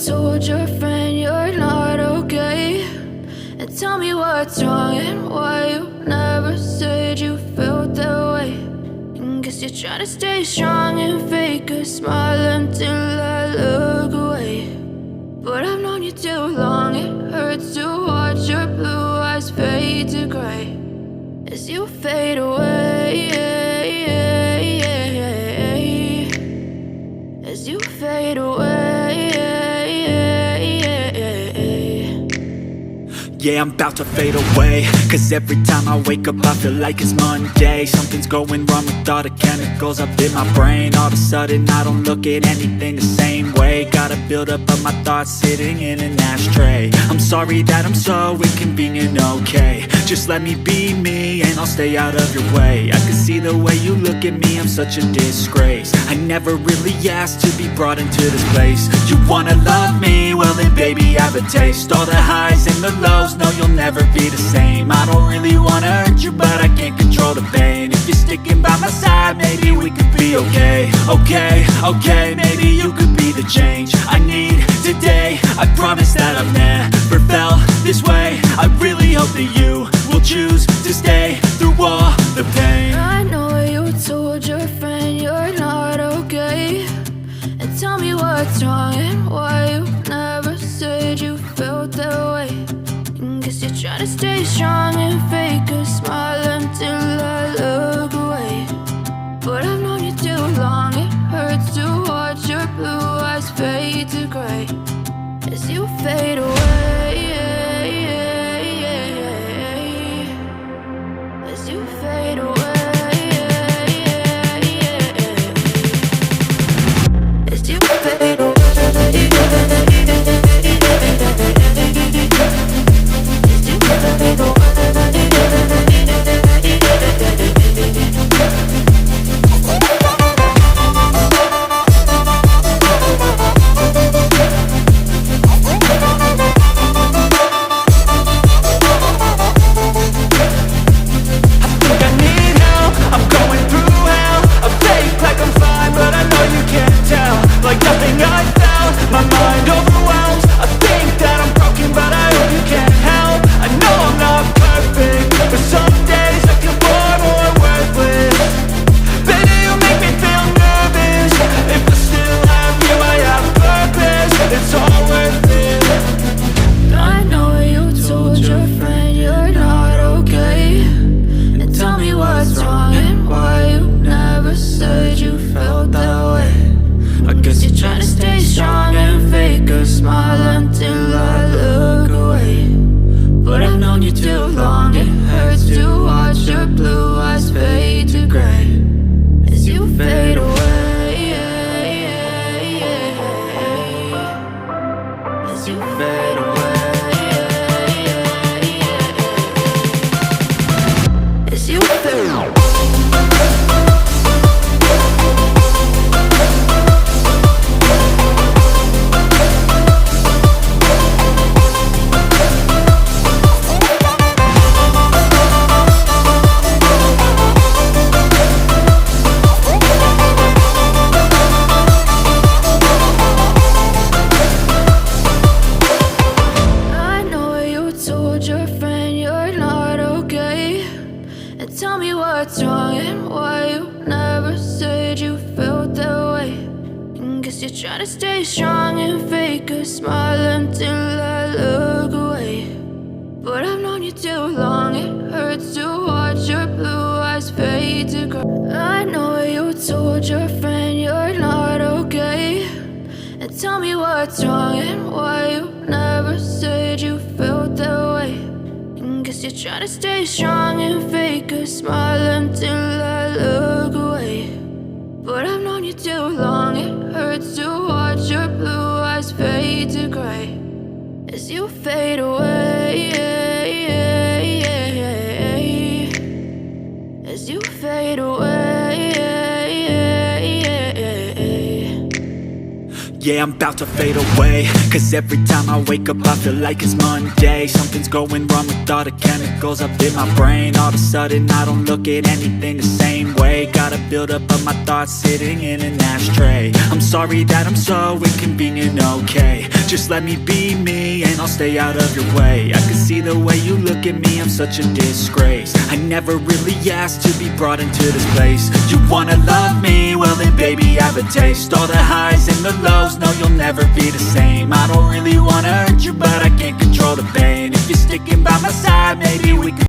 told your friend you're not okay? And tell me what's wrong and why you never said you felt that way. And guess you're trying to stay strong and fake a smile until I look away. But I've known you too long, it hurts to watch your blue eyes fade to gray as you fade away, as you fade away. Yeah, I'm about to fade away, cause every time I wake up I feel like it's Monday. Something's going wrong with all the chemicals up in my brain. All of a sudden I don't look at anything the same way. Got a buildup of my thoughts sitting in an ashtray. I'm sorry that I'm so inconvenient, okay? Just let me be me and I'll stay out of your way. I can see the way you look at me, I'm such a disgrace. I never really asked to be brought into this place. You wanna love me? Well then baby I have a taste. All the highs and the lows, no, you'll never be the same. I don't really wanna hurt you, but I can't control the pain. If you're sticking by my side, maybe we could be okay. Okay, maybe you could be the change I need today. I promise that I've never felt this way. I really hope that you will choose to stay through all the pain. I know you told your friend you're not okay. And tell me what's wrong and why you never said you felt that way. Guess you're trying to stay strong and fake a smile until I look away. But I've known you too long, it hurts to watch your blue eyes fade to gray as you fade away, as you fade away, as you fade away. Yeah, I'm about to fade away, cause every time I wake up I feel like it's Monday. Something's going wrong with all the chemicals up in my brain. All of a sudden I don't look at anything the same way. Got a buildup of my thoughts sitting in an ashtray. I'm sorry that I'm so inconvenient, okay? Just let me be me and I'll stay out of your way. I can see the way you look at me, I'm such a disgrace. I never really asked to be brought into this place. You wanna love me? Well then baby, have a taste. All the highs and the lows, no you'll never be the same. I don't really wanna hurt you, but I can't control the pain. If you're sticking by my side, maybe we could